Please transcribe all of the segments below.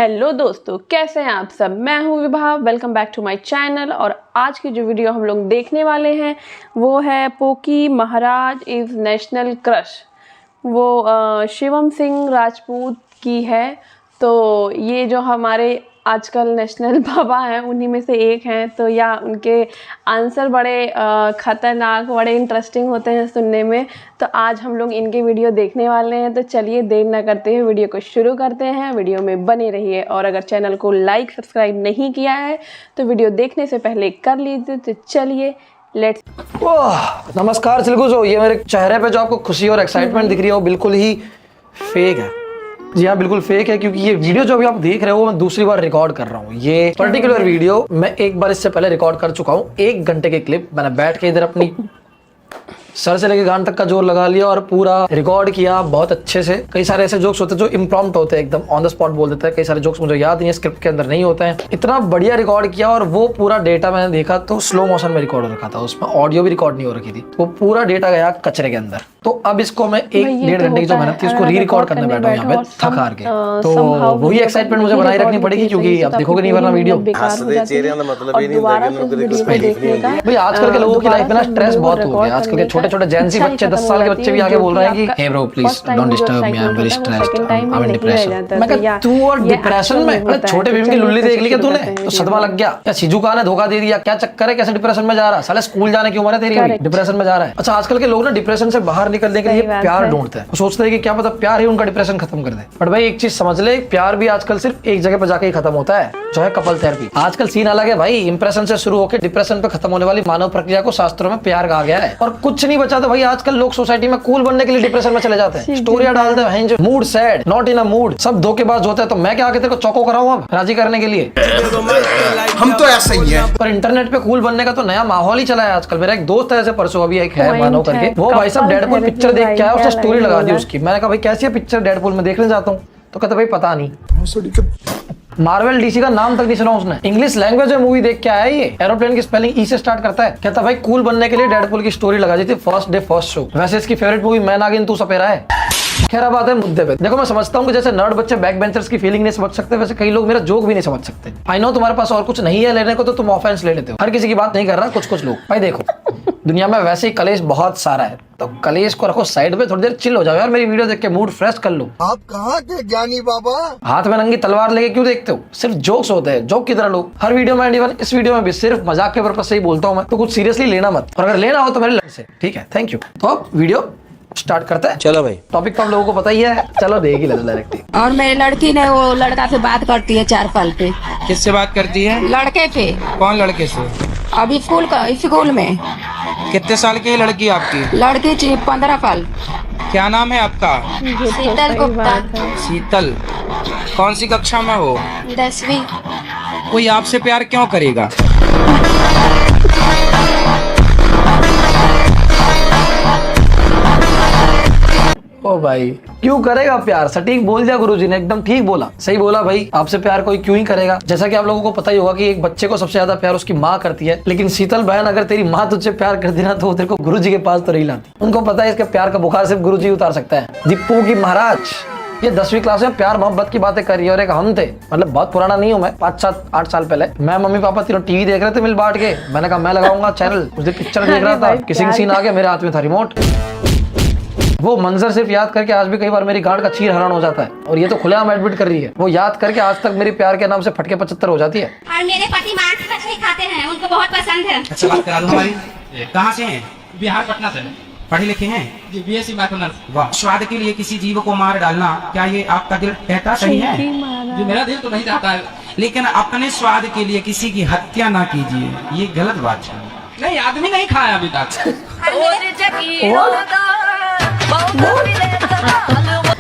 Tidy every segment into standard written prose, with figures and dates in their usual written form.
Hello दोस्तों, कैसे हैं आप सब। मैं हूं Vibha, welcome back to my channel. और आज की जो वीडियो हम लोग देखने वाले हैं वो है poke Maharaj is national crush. वो शिवम सिंह राजपूत की है। तो ये जो हमारे आजकल नेशनल बाबा हैं उन्हीं में से एक हैं। तो या उनके आंसर बड़े ख़तरनाक, बड़े इंटरेस्टिंग होते हैं सुनने में। तो आज हम लोग इनके वीडियो देखने वाले हैं। तो चलिए देर ना करते हुए वीडियो को शुरू करते हैं। वीडियो में बने रहिए और अगर चैनल को लाइक सब्सक्राइब नहीं किया है तो वीडियो देखने से पहले कर लीजिए। तो चलिए लेट्स। नमस्कार चिलगुजो, ये मेरे चेहरे पे जो आपको खुशी और एक्साइटमेंट दिख रही है वो बिल्कुल ही फेक है। जी हाँ, बिल्कुल फेक है, क्योंकि ये वीडियो जो अभी आप देख रहे हो मैं दूसरी बार रिकॉर्ड कर रहा हूँ। ये पर्टिकुलर वीडियो मैं एक बार इससे पहले रिकॉर्ड कर चुका हूँ। 1 घंटे के क्लिप मैंने बैठ के इधर अपनी सर से लेके गान तक का जोर लगा लिया और पूरा रिकॉर्ड किया बहुत अच्छे से। कई सारे ऐसे जोक्स होते हैं जो इम्प्रॉम्प्ट होते हैं, एकदम ऑन द स्पॉट बोल देते हैं। कई सारे जोक्स मुझे याद नहीं है, स्क्रिप्ट के अंदर नहीं होते हैं। इतना बढ़िया रिकॉर्ड किया और वो पूरा डेटा मैंने देखा तो स्लो मोशन में रिकॉर्ड हो रखा था, उसमें ऑडियो भी रिकॉर्ड नहीं हो रखी थी। वो पूरा डेटा गया कचरे के अंदर। तो अब इसको मैं 1-1.5 घंटे की जो मेहनत थी उसको री रिकॉर्ड करने बैठा हूँ यहाँ पे थक हार के। तो वही एक्साइटमेंट मुझे बनाए रखनी पड़ेगी, क्योंकि आप देखोगे नहीं वरना वीडियो। भाई आजकल के लोगों की लाइफ में ना स्ट्रेस बहुत हो गया। आजकल के छोटे छोटे जेंजी बच्चे, 10 साल के बच्चे भी आके बोल रहे हैं कि hey bro please don't disturb me, I am very stressed, I am in depression. मैं कहा तू और डिप्रेशन में? छोटे भीम की लुल्ली देख ली क्या तूने तो सदमा लग गया? क्या शिजुका ने धोखा दे दिया? क्या चक्कर है? कैसे डिप्रेशन में जा रहा है? साले स्कूल जाने की उम्र है तेरी, डिप्रेशन में जा रहा है। अच्छा, आजकल के लोग ना डिप्रेशन से बाहर निकलने के लिए प्यार ढूंढते हैं। सोचते हैं कि क्या पता प्यार ही उनका डिप्रेशन खत्म कर दे। बट भाई एक चीज समझ ले, प्यार भी आजकल सिर्फ एक जगह पर जाके ही खत्म होता है, जो है कपल थेरेपी। आजकल सीन अलग है भाई। इंप्रेशन से शुरू होकर डिप्रेशन पे खत्म होने वाली मानव प्रक्रिया को शास्त्रों में प्यार कहा गया है। और कुछ नहीं बचा तो भाई आजकल लोग सोसाइटी में कूल बनने के लिए डिप्रेशन में चले जाते हैं। स्टोरियां डालते हैं जो mood sad, not in a mood, सब धोखेबाज होते हैं। तो मैं क्या आके तेरे को चौको कराऊं अब राजी करने के लिए? हम तो ऐसा ही है। पर इंटरनेट पे कूल बनने का तो नया माहौल ही चला है आजकल। मेरा एक दोस्त है, ऐसे परसों अभी एक है मानव करके, वो भाई साहब डेडपूल पिक्चर देख के आया, उसने स्टोरी लगा दी उसकी। मैंने कहा भाई कैसी है पिक्चर, डेडपूल में देखने जाता हूँ। तो कहता भाई पता नहीं, मार्वल डीसी का नाम तक नहीं सुना उसने। इंग्लिश लैंग्वेज में मूवी देख के आया ये। एरोप्लेन की स्पेलिंग ई से स्टार्ट करता है। कहता भाई कूल बनने के लिए डेडपूल की स्टोरी लगा दी थी, फर्स्ट डे फर्स्ट शो। वैसे इसकी फेवरेट मूवी मैं नागिन तू सपेरा है। खैर बात है मुद्दे पे। देखो मैं समझता हूँ कि जैसे नर्ड बच्चे बैक बेंचर्स की फीलिंग नहीं समझ सकते, वैसे कई लोग मेरा जोक भी नहीं समझ सकते। आई नो तुम्हारे पास और कुछ नहीं है लेने को तो तुम ऑफेंस ले लेते हो। हर किसी की बात नहीं कर रहा, कुछ लोग। भाई देखो दुनिया में वैसे ही कलेश बहुत सारा है, तो कलेश को रखो साइड में, थोड़ी देर चिल हो जाओ यार। मेरी वीडियो देख के मूड फ्रेश कर लो। आप कहाँ के ज्ञानी बाबा? हाथ में नंगी तलवार लेके क्यों देखते हो? सिर्फ जोक्स होते हैं, जोक की तरह लोग हर वीडियो में, इवन इस वीडियो में भी सिर्फ मजाक के पर्पस से ही बोलता हूँ मैं। तो कुछ सीरियसली लेना मत, और अगर लेना हो तो मेरे लड़ से, ठीक है? Thank you. तो अब वीडियो स्टार्ट करते हैं। चलो भाई, टॉपिक तो आप लोगों को पता ही है, चलो देख ही लेते डायरेक्ट। और मेरी लड़की ने वो लड़का से बात करती है 4 साल पे। किससे बात करती है? लड़के पे। कौन लड़के से? अभी स्कूल में। कितने साल की है लड़की आपकी? लड़की 15 साल। क्या नाम है आपका? शीतल गुप्ता। शीतल। कौन सी कक्षा में हो? 10वीं। कोई आपसे प्यार क्यों करेगा? ओ भाई क्यों करेगा प्यार? सटीक बोल दिया गुरुजी ने, एकदम ठीक बोला, सही बोला भाई। आपसे प्यार कोई क्यों ही करेगा? जैसा कि आप लोगों को पता ही होगा कि एक बच्चे को सबसे ज्यादा प्यार उसकी माँ करती है। लेकिन शीतल बहन, अगर तेरी माँ तुझसे प्यार करती ना तो वो तेरे को गुरुजी के पास तो नहीं लाती। उनको पता है इसके प्यार का बुखार सिर्फ गुरुजी उतार सकता है। दीपू की महाराज ये 10वीं क्लास में प्यार मोहब्बत की बातें कर रही है। और एक हम थे, मतलब बहुत पुराना नहीं हूँ मैं, 5-7-8 साल पहले मैं मम्मी पापा तीनों टीवी देख रहे थे मिल बांट के। मैंने कहा मैं लगाऊंगा चैनल। उस दिन पिक्चर देख रहा था, किसिंग सीन आ गया, मेरे हाथ में था रिमोट। वो मंजर सिर्फ याद करके आज भी कई बार मेरी गांड का चीर हरण हो जाता है। और ये तो खुलेआम एडमिट कर रही है। वो याद करके आज तक मेरी प्यार के नाम से फटके 75 हो जाती है। और मेरे पति मांस मछली खाते हैं, उनको बहुत पसंद है। अच्छा बात करा दो हमारी। कहाँ से हैं? बिहार, पटना से। पढ़े लिखे हैं जी? BSc mathematics. वाह। स्वाद के लिए किसी जीव को मार डालना, क्या ये आपका दिल कहता सही है? जी मेरा दिल तो नहीं चाहता है। लेकिन अपने स्वाद के लिए किसी की हत्या ना कीजिए, ये गलत बात है। नहीं, आदमी नहीं खाया अभी तक।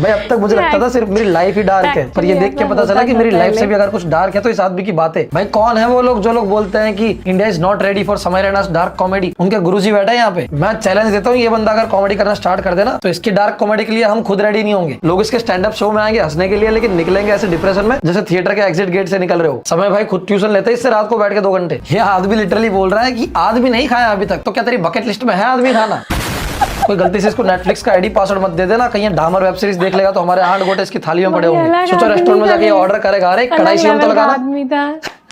भाई अब तक मुझे लगता था सिर्फ मेरी लाइफ ही डार्क है, पर ये देख के पता चला कि मेरी लाइफ से भी अगर कुछ डार्क है तो इस आदमी की बात है। भाई कौन है वो लोग जो लोग बोलते हैं कि India is not ready for समय रैना's डार्क कॉमेडी? उनके गुरुजी बैठे हैं यहाँ पे। मैं चैलेंज देता हूँ, ये बंदा अगर कॉमेडी करना स्टार्ट कर देना तो इसकी डार्क कॉमेडी के लिए हम खुद रेडी नहीं होंगे। लोग इसके स्टैंड अप शो में आएंगे हंसने के लिए, लेकिन निकलेंगे ऐसे डिप्रेशन में जैसे थिएटर के एग्जिट गेट से निकल रहे हो। समय भाई खुद ट्यूशन लेते हैं इससे रात को बैठ के 2 घंटे। ये आदमी लिटरली बोल रहा है कि आदमी नहीं खाया अभी तक। तो क्या तेरी बकेट लिस्ट में है आदमी खाना? कोई गलती से इसको नेटफ्लिक्स का आईडी पासवर्ड मत दे देना, कहीं ये डामर वेब सीरीज देख लेगा तो हमारे 8 गोटे इसकी थाली में पड़े होंगे। सोचो रेस्टोरेंट में जाके ऑर्डर करेगा, अरे कढ़ाई से तो लगाना। आदमी था।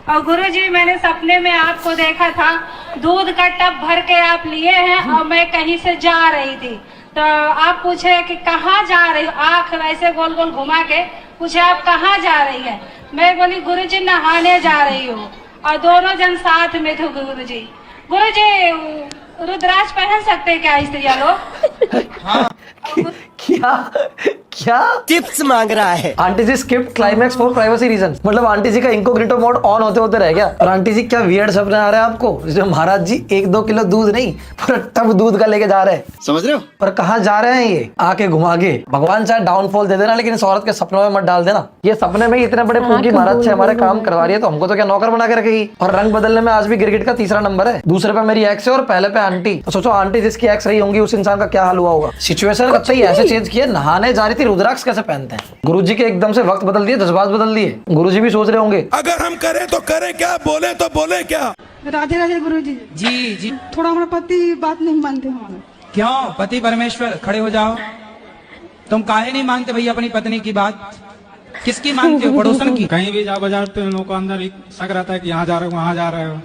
और गुरुजी मैंने सपने में आपको देखा था, दूध का टब भर के आप लिए हैं और मैं कहीं से जा रही थी, तो आप पूछे कि कहाँ जा रही हो, आँख वैसे गोल गोल घुमा के पूछे आप कहाँ जा रही है। मैं बोली गुरुजी नहाने जा रही हूँ, और दोनों जन साथ में थे। गुरुजी रुद्राक्ष पहन सकते हैं क्या स्त्रियाँ लोग? क्या टिप्स मांग रहा है। Aunty ji skip climax for privacy reason, मतलब आंटी जी का इनकॉग्निटो मोड ऑन होते होते रह गया। और आंटी जी क्या वियर्ड सपने आ रहे हैं आपको, जो महाराज जी 1-2 किलो दूध नहीं पूरा टब दूध का लेके जा रहे हैं, समझ रहे हो? और कहाँ जा रहे हैं ये, आके घुमा के। भगवान चाहे डाउनफॉल दे देना, लेकिन इस औरत के सपनों में मत डाल देना। ये सपने में इतने बड़े फूकी महाराज से हमारे काम करवा रही है, तो हमको तो क्या नौकर बना के रखेगी। और रंग बदलने में आज भी गिरगिट का 3रा नंबर है, दूसरे पे मेरी एक्स है और पहले पे आंटी। तो सोचो आंटी जिसकी एक्स रही होंगी उस इंसान का क्या हाल हुआ होगा। सिचुएशन कब से ऐसे चेंज किया, नहाने जा रही थी रुद्राक्ष कैसे पहनते हैं। गुरुजी के एकदम से वक्त बदल दिए, जज्बात बदल दिए। गुरुजी भी सोच रहे होंगे अगर हम करें तो करें क्या, बोले तो बोले क्या। राधे राधे गुरुजी। जी जी। थोड़ा हमारा पति बात नहीं मानते हमारा। क्यों? पति परमेश्वर, खड़े हो जाओ। तुम काहे नहीं मानते भैया अपनी पत्नी की बात? किसकी मानते हो? पड़ोसन की? कहीं भी जा बाजार तो इन लोगों को अंदर एक शक रहता है कि यहाँ जा रहे हो वहाँ जा रहे हो।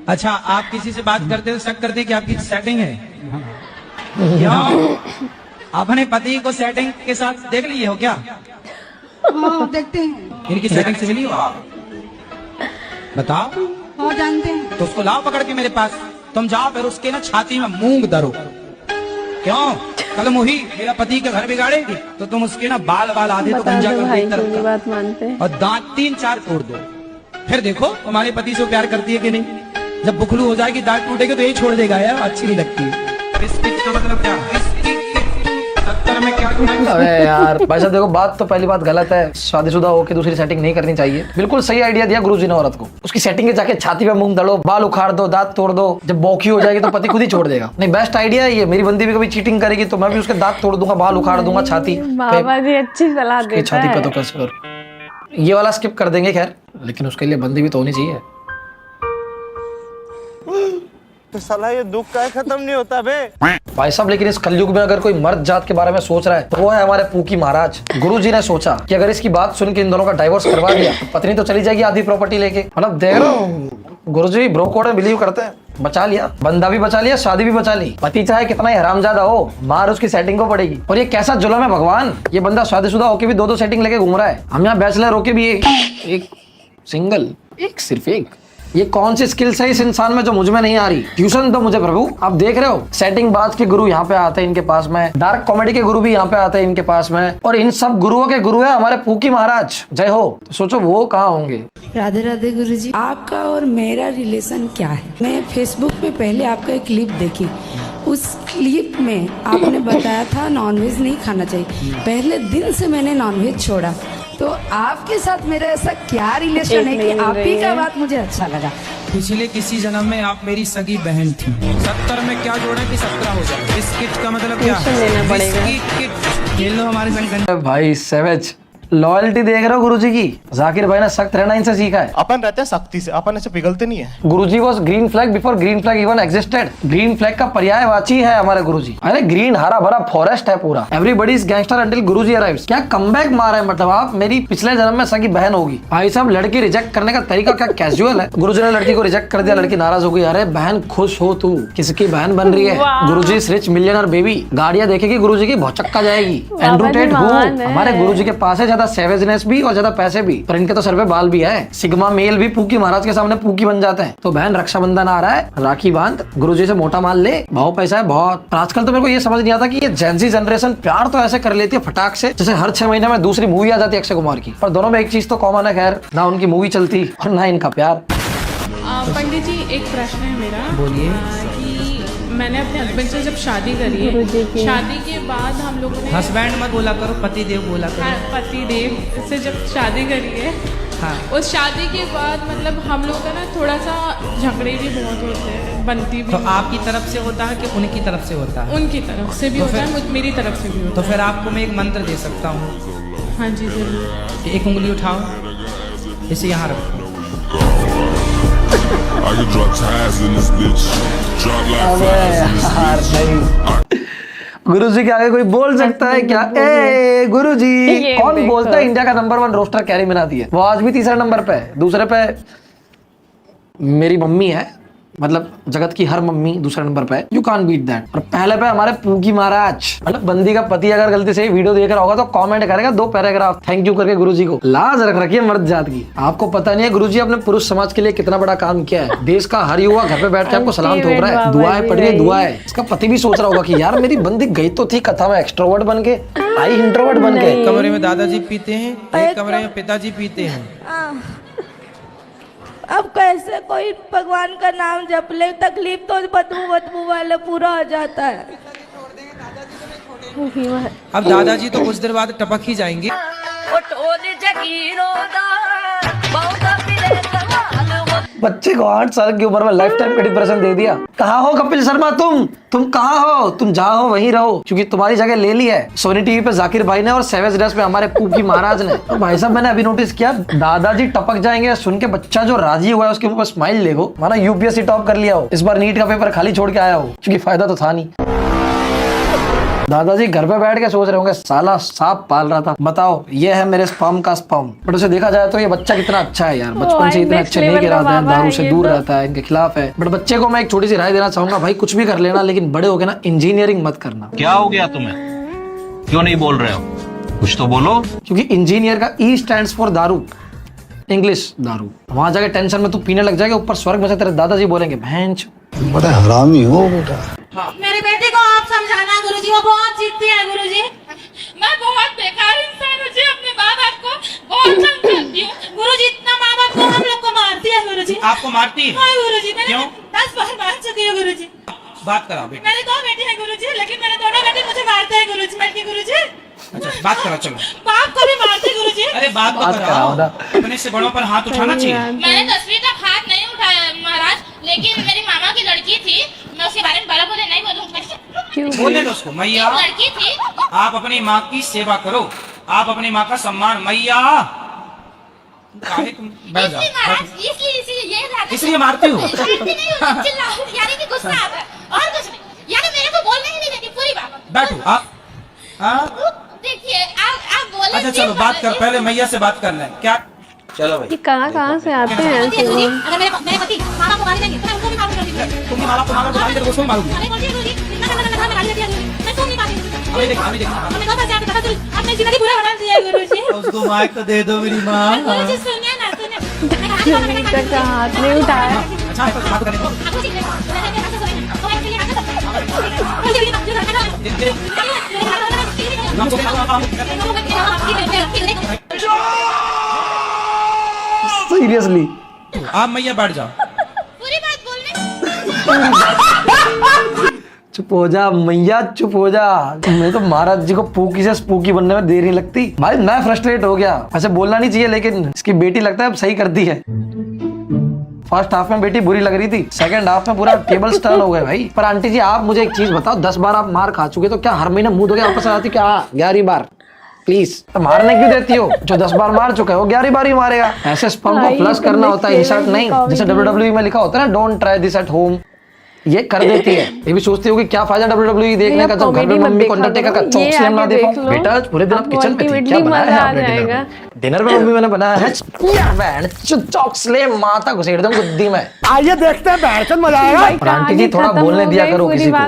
अच्छा, आप किसी से बात करते हो शक करते हैं कि आपकी सेटिंग है? क्यों? अपने पति को सेटिंग के साथ देख लिए हो क्या? हाँ देखते हैं। इनकी सेटिंग से मिली हो आप? बताओ। हाँ जानते हैं। तो उसको लाओ पकड़ के मेरे पास। तुम जाओ फिर उसके ना छाती में मूंग धरो। क्यों? कल मुही मेरा पति का घर बिगाड़ेगी तो तुम उसके ना बाल आधे तो गंजा कर बात मानते हैं। और दांत 3-4 तोड़ दो। फिर देखो तुम्हारे पति से प्यार करती है कि नहीं। जब बुखलू हो जाएगी, दांत टूटेगा तो यही छोड़ देगा यार, अच्छी नहीं लगती। इसका मतलब क्या? में क्या? अबे यार भाई साहब देखो, बात तो पहली बात गलत है। शादीशुदा होकर दूसरी सेटिंग नहीं करनी चाहिए। बिल्कुल सही आइडिया दिया गुरुजी ने औरत को। उसकी सेटिंग के जाके छाती पे मूंग दड़ो, बाल उखाड़ दो, दांत तोड़ दो। जब बौखी हो जाएगी तो पति खुद ही छोड़ देगा। नहीं, बेस्ट आइडिया है ये। मेरी बंदी भी कभी चीटिंग करेगी तो मैं भी उसके दांत तोड़ दूंगा, बाल उखाड़ दूंगा, छाती बाबा जी अच्छी सलाह देता है। छाती पे तो कैसे कर, ये वाला स्किप कर देंगे खैर, लेकिन उसके लिए बंदी भी तो होनी चाहिए। तो साला ये दुख का खत्म नहीं होता बे भाई साहब। लेकिन इस कलयुग में अगर कोई मर्द जात के बारे में सोच रहा है तो वो है हमारे पूकी महाराज। गुरुजी ने सोचा कि अगर इसकी बात सुन के इन दोनों का डाइवोर्स करवा दिया तो पत्नी तो चली जाएगी आधी प्रॉपर्टी लेके। मतलब देख रहे हो, गुरुजी ब्रो कोड में बिलीव करते हैं। बचा लिया, बंदा भी बचा लिया, शादी भी बचा ली। पति चाहे कितना ही हरामजादा हो, मार उसकी सेटिंग को पड़ेगी। और ये कैसा जुल्म है भगवान, ये बंदा शादीशुदा होके भी 2-2 सेटिंग लेके घूम रहा है। हम यहाँ बैचलर होके भी एक सिंगल, एक सिर्फ एक। ये कौन सी स्किल्स है इस इंसान में जो मुझ में नहीं आ रही? ट्यूशन दो मुझे प्रभु। आप देख रहे हो, सेटिंग बाज के गुरु यहाँ पे आते हैं इनके पास में, डार्क कॉमेडी के गुरु भी यहाँ पे आते हैं इनके पास में, और इन सब गुरुओं के गुरु है हमारे पूकी महाराज। जय हो। तो सोचो वो कहाँ होंगे। राधे राधे गुरुजी। आपका और मेरा रिलेशन क्या है? मैं फेसबुक पे पहले आपका एक क्लिप देखी। उस क्लिप में आपने बताया था नॉनवेज नहीं खाना चाहिए। पहले दिन से मैंने नॉनवेज छोड़ा। तो आपके साथ मेरा ऐसा क्या रिलेशन है कि आप ही का बात मुझे अच्छा लगा? पिछले किसी जन्म में आप मेरी सगी बहन थी। 70 में क्या जोड़ा कि 17 हो जाए? बिस्किट का मतलब क्या? बिस्किट खेल लो हमारे संग। भाई सैवेज लॉयल्टी देख रहे हो गुरुजी की। जाकिर भाई ने सख्त रहना इनसे सीखा है। अपन रहते हैं सख्ती से, अपन ऐसे पिघलते नहीं है। Guruji was green flag before green flag even existed. Green flag का पर्यायवाची है हमारे गुरुजी। अरे ग्रीन हरा भरा फॉरेस्ट है पूरा। Everybody is gangster until Guruji arrives. क्या कमबैक मारा है, मतलब आप मेरी पिछले जन्म में सगी बहन होगी। भाई साहब लड़की रिजेक्ट करने का तरीका क्या कैजुअल है। गुरुजी ने लड़की को रिजेक्ट कर दिया, लड़की नाराज हो गई। अरे बहन खुश हो तू, किसकी बहन बन रही है? गुरुजी रिच मिलियनर बेबी। गाड़ियां देखेगी गुरुजी की, बहुत चक्का जाएगी। एंड्रू टेट हूँ, हमारे गुरुजी के पास है ज्यादा सेवेजनेस भी और ज्यादा पैसे भी, पर इनके तो सर पे बाल भी है। सिग्मा मेल भी पूकी महाराज के सामने पूकी बन जाते हैं। तो बहन रक्षाबंधन आ रहा है, राखी बांध, गुरुजी से मोटा माल ले, बहुत पैसा है बहुत। पर आजकल तो मेरे को ये समझ नहीं आता कि ये जेनजी जनरेशन प्यार तो ऐसे कर लेती है फटाक से, जैसे हर 6 महीने में दूसरी मूवी आ जाती है अक्षय कुमार की। पर दोनों में एक चीज तो कॉमन है, खैर ना उनकी मूवी चलती और ना इनका प्यार। पंडित जी एक प्रश्न है मेरा। बोलिए। मैंने अपने हस्बैंड से जब शादी करी है, शादी के बाद हम लोगों ने, हस्बैंड मत बोला करो, पति देव बोला करो। पति देव से जब शादी करी है, हाँ। उस शादी के बाद मतलब हम लोग का ना थोड़ा सा झगड़े भी बहुत होते हैं, बनती भी। तो आपकी तरफ से होता है कि उनकी तरफ से होता है? उनकी तरफ से भी होता है, मेरी तरफ से भी होता है। तो फिर आपको मैं एक मंत्र दे सकता हूँ। हाँ जी जरूर। एक उंगली उठाओ, इसे यहाँ रखो। गुरुजी के आगे कोई बोल सकता है क्या? ए गुरुजी। कौन बोलता है इंडिया का नंबर 1 रोस्टर कैरी मिनाती है? वो आज भी तीसरे नंबर पे है। दूसरे पे मेरी मम्मी है, मतलब जगत की हर मम्मी दूसरे नंबर पे है। You can't beat that. और पहले पे हमारे पूकी महाराज, मतलब बंदी का पति अगर गलती से वीडियो देख रहा होगा तो कमेंट करेगा 2 पैराग्राफ थैंक यू करके गुरुजी को। लाज रख रखी है मर्द जात की। आपको पता नहीं है गुरुजी अपने पुरुष समाज के लिए कितना बड़ा काम किया है। देश का हर युवा घर पे बैठ के आपको सलाम ठोक रहा है, दुआएं पढ़ रही है, दुआएं। इसका पति भी सोच रहा होगा कि यार मेरी बंदी गई तो थी कथा में एक्सट्रोवर्ट बन के, आई इंट्रोवर्ट बन के। कमरे में दादाजी पीते हैं, एक कमरे में पिताजी पीते हैं। अब कैसे कोई भगवान का नाम जप ले, तकलीफ तो बदबू वाला पूरा हो जाता है। अब दादाजी तो कुछ देर बाद टपक ही जाएंगे। बच्चे को 8 साल की उम्र में लाइफ टाइम का डिप्रेशन दे दिया। कहाँ हो कपिल शर्मा? तुम कहाँ हो? तुम जहाँ हो वहीं रहो, क्योंकि तुम्हारी जगह ले ली है सोनी टीवी पे जाकिर भाई ने और सेवेज ड्रेस पे हमारे पूकी महाराज ने। तो भाई साहब मैंने अभी नोटिस किया, दादाजी टपक जाएंगे सुन के बच्चा जो राजी हुआ है उसके मुंह पर स्माइल देखो, माना यूपीएससी टॉप कर लिया हो, इस बार नीट का पेपर खाली छोड़ के आया हो, क्योंकि फायदा तो था नहीं। दादाजी घर पे बैठ के सोच रहे होंगे साला सांप पाल रहा था, बताओ ये है मेरे स्पर्म का स्पर्म। बट उसे देखा जाए तो ये बच्चा कितना अच्छा है यार, बचपन से इतने अच्छे नहीं गिराते हैं, दारू से दूर रहता है, इनके खिलाफ है। बट बच्चे को मैं एक छोटी सी राय देना चाहूंगा, भाई कुछ भी कर लेना लेकिन बड़े हो गए ना इंजीनियरिंग मत करना। क्या हो गया तुम्हें? क्यों नहीं बोल रहे हो? कुछ तो बोलो। क्योंकि इंजीनियर का ई स्टैंड्स फॉर दारू, इंग्लिश दारू। वहां जाके टेंशन में तू पीने लग जाएगा, ऊपर स्वर्ग में से तेरे दादाजी बोलेंगे भैंस बड़ा हरामी हो बेटा। मेरी बेटी को आप समझाना गुरुजी, वो बहुत जिद्दी है गुरुजी। मैं बहुत बेकार इंसान हूँ जी, अपने माँ बाप को बहुत तंग करती हूँ गुरुजी। इतना माँ बाप को हम लोग को मारती है गुरुजी। आपको मारती है? हाँ गुरुजी, मैंने क्यों? 10 बार मार चुकी हूँ गुरुजी। बात कराओ बेटा। मेरे 2 बेटे हैं गुरुजी, लेकिन मेरे दोनों बेटे मुझे मारते हैं गुरुजी। मैं गुरुजी अच्छा बात करो, चलो। बाप को भी मारते गुरुजी। अरे बात तो कराओ, अपने से बड़ों पर हाथ उठाना चाहिए। मैंने 10वीं तक हाथ नहीं उठाया महाराज, लेकिन मेरी मामा की लड़की थी, मैं उसके बारे में बड़ा बोले नहीं बोलूंगा। बोलने दो उसको। मैया लड़की थी, आप अपनी माँ की सेवा करो, आप अपनी माँ का सम्मान। मैया काहे तुम बैठ जाओ, इसलिए मारती हूँ। यानी कि गुस्सा आता है और कुछ नहीं, यानी मेरे को बोलने ही नहीं देती पूरी बात। बैठो आप। देखिए आप बोले। अच्छा चलो बात कर, पहले मैया से बात कर लें क्या। चलो भाई, ये कहाँ से आते हैं ऐसे लोग? अगर मेरे पति मामा को गाली देंगे तो मैं उनको भी मालूम कर दूंगी। तुम मामा को गाली देकर उसको मारूंगी। अरे बोलिए गुरुजी, मैं गाली देती हूँ, मैं क्यों नहीं मारूंगी? अभी देख हमने कहा जाके पता चल, आपने जिंदगी पूरा बना दिया गुरुजी। उसको माइक तो दे दो मेरी माँ। गुरुजी सुनिए ना, सुनिए। तक हाथ नहीं उठाया। अच्छा तो बात करें। सीरियसली आप मैया बैठ जाओ। पूरी बात बोलने। चुप हो जा मैया, चुप हो जा। मैं तो महाराज जी को पूकी से स्पूकी बनने में देर नहीं लगती। भाई मैं फ्रस्ट्रेट हो गया, ऐसे बोलना नहीं चाहिए, लेकिन इसकी बेटी लगता है अब सही करती है। फर्स्ट हाफ में बेटी बुरी लग रही थी, सेकंड हाफ में पूरा टेबल टर्न हो गए भाई। पर आंटी जी आप मुझे एक चीज बताओ, 10 बार आप मार खा चुके तो क्या हर महीने मुंह धो के वापस आती क्या 11वीं बार? प्लीज तो मारने क्यों देती हो? जो 10 बार मार चुका है वो 11वीं बार ही मारेगा। ऐसे स्पर्म को फ्लश करना होता है, इंसर्ट नहीं। जैसे WWE में लिखा होता है ना, don't try this at home, ये कर देती है। ये भी सोचती होगी क्या फायदा WWE देखने का जब घर में मम्मी को अंडरटेकर का चौक स्लैम ना देखो। बेटा पूरे दिन आप किचन में थी, क्या बनाया है आपने डिनर में? मम्मी मैंने बनाया है चौक स्लैम, माता घुसेड़ दूं गुद्दी में। आइए देखते हैं बैठन मजा आएगा। और आंटी जी थोड़ा बोलने दिया करो किसी को,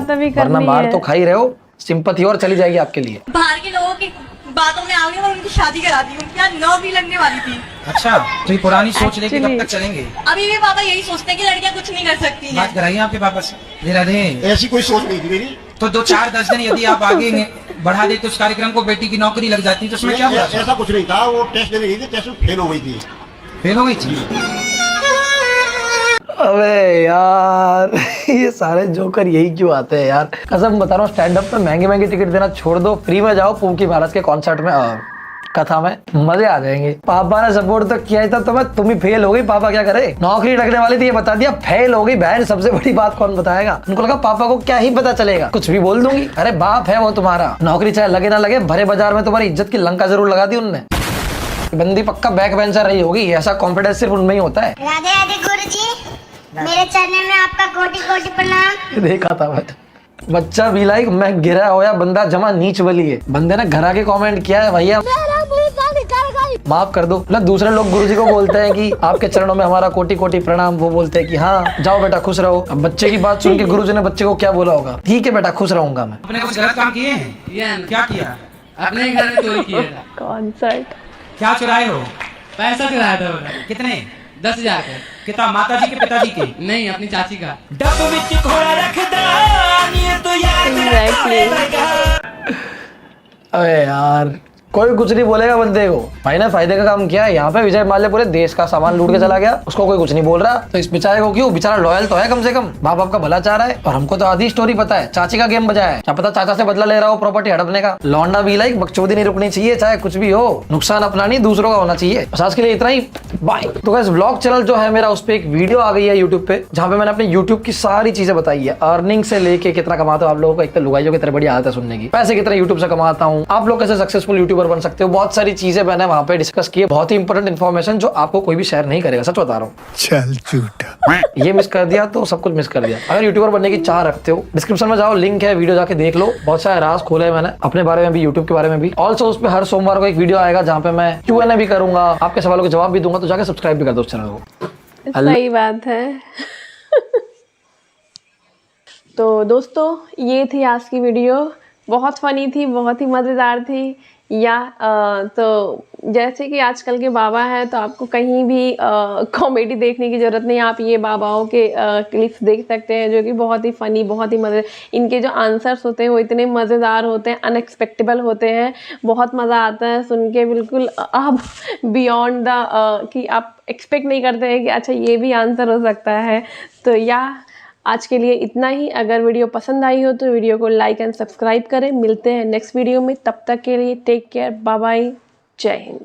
वरना मार तो खा ही रहे हो, सिंपैथी और चली जाएगी आपके लिए। बाहर के लोगों की बातों में आऊंगी और उनकी शादी करा दी हूँ। क्या 9 भी लगने वाली थी। अच्छा तो ये पुरानी सोच लेके कब तक चलेंगे? अभी भी पापा यही सोचते हैं कि लड़कियां कुछ नहीं कर सकती हैं। बात कराइए आपके पापा से। धीरे धीरे ऐसी कोई सोच नहीं थी मेरी। तो 2-4-10 दिन यदि आप आगे बढ़ा देते उस कार्यक्रम को, बेटी की नौकरी लग जाती तो उसमें क्या हुआ? ऐसा कुछ नहीं था, वो टेस्ट देने गई थी, टेस्ट में फेल हो गई थी। फेल हो गई थी? अबे यार ये सारे जोकर यही क्यों आते हैं यार? कसम बता रहा हूँ, स्टैंड अप पे महंगे टिकट देना छोड़ दो, फ्री में जाओ पूकी महाराज के कॉन्सर्ट में, कथा में मजे आ जाएंगे। पापा ने सपोर्ट तो किया ही था, तो मैं तुम ही फेल हो गई। पापा क्या करे, नौकरी लगने वाली थी ये बता दिया, फेल हो गई। बहन सबसे बड़ी बात कौन बताएगा? उनको लगा पापा को क्या ही पता चलेगा, कुछ भी बोल दूंगी। अरे बाप है वो तुम्हारा, नौकरी चाहे लगे ना लगे, भरे बाजार में तुम्हारी इज्जत की लंका जरूर लगा दी उनने। बंदी पक्का बैक बेंचर रही होगी, ऐसा कॉन्फिडेंस सिर्फ उनमें ही होता है। राधे राधे गुरुजी, मेरे चरणों में आपका कोटि कोटि प्रणाम। देखा था मैं। बच्चा भी लाइक मैं गिरा होया बंदा जमा नीच बली है। बंदे ने घर आके कमेंट किया है भैया माफ कर दो। मतलब दूसरे लोग गुरुजी को बोलते हैं कि आपके चरणों में हमारा कोटि कोटि प्रणाम, वो बोलते हैं कि हाँ जाओ बेटा खुश रहो। अब बच्चे की बात सुन के गुरुजी ने बच्चे को क्या बोला होगा, ठीक है बेटा खुश रहूंगा मैं। आपने कुछ गलत काम किए हैं? क्या किया? अपने घर में चोरी किया था। कॉन्सर्ट क्या चुराए हो? पैसा चुराया था उन्होंने। कितने? 10,000 का। कितना? माता जी के पिताजी के? नहीं, अपनी चाची का। डब विच घोड़ा रखदा नी तो यार अरे यार कोई कुछ नहीं बोलेगा बंदे को, भाई ने फायदे का काम किया है। यहाँ पे विजय माल्या पूरे देश का सामान लूट के चला गया, उसको कोई कुछ नहीं बोल रहा। तो इस बेचारे को क्यों, बेचारा लॉयल तो है, कम से कम माँ बाप का भला चाह रहा है। और हमको तो आधी स्टोरी पता है, चाची का गेम बजाया है। क्या पता चाचा से बदला ले रहा हो प्रॉपर्टी हड़पने का। लौंडा भी लाइक बकचोदी नहीं रुकनी चाहिए, चाहे कुछ भी हो, नुकसान अपना नहीं दूसरों का होना चाहिए। बस आज के लिए इतना ही, बाय। तो गाइस व्लॉग चैनल जो है मेरा, उस पर एक वीडियो आ गई है यूट्यूब पे, जहाँ पे मैंने अपने यूट्यूब की सारी चीजें बताई है। अर्निंग से लेके कितना कमाता हूँ आप लोगों को, एक तो लुगाइयों की तरह बड़ी आदत है सुनने की, पैसे कितना यूट्यूब से कमाता हूँ, आप लोग कैसे सक्सेसफुल यूट्यूबर बन सकते हो, बहुत सारी चीजें मैंने वहां पे डिस्कस की है। बहुत ही इंपॉर्टेंट इन्फॉर्मेशन जो आपको कोई भी शेयर नहीं करेगा, सच बता रहा हूँ। चल झूठा, ये मिस कर दिया तो सब कुछ मिस कर दिया। अगर यूट्यूबर बनने की चाह रखते हो, डिस्क्रिप्शन में जाओ, लिंक है, वीडियो जाके देख लो। बहुत सारे राज खोले हैं मैंने अपने बारे में भी, यूट्यूब के बारे में भी। ऑल्सो उस पर हर सोमवार को एक वीडियो आएगा जहाँ पे मैं Q&A भी करूंगा, आपके सवालों के जवाब भी दूंगा। तो जाके सब्सक्राइब भी कर दो उस चैनल को। सही बात है। तो दोस्तों ये थी आज की वीडियो, बहुत फनी थी, बहुत ही मज़ेदार थी। तो जैसे कि आजकल के बाबा हैं, तो आपको कहीं भी कॉमेडी देखने की ज़रूरत नहीं, आप ये बाबाओं के क्लिप्स देख सकते हैं जो कि बहुत ही फ़नी, बहुत ही मज़े, इनके जो आंसर्स होते हैं वो इतने मज़ेदार होते हैं, अनएक्सपेक्टेबल होते हैं, बहुत मज़ा आता है सुन के। बिल्कुल आप बियॉन्ड द कि आप एक्सपेक्ट नहीं करते हैं कि अच्छा ये भी आंसर हो सकता है। तो आज के लिए इतना ही। अगर वीडियो पसंद आई हो तो वीडियो को लाइक एंड सब्सक्राइब करें। मिलते हैं नेक्स्ट वीडियो में, तब तक के लिए टेक केयर, बाय बाय, जय हिंद।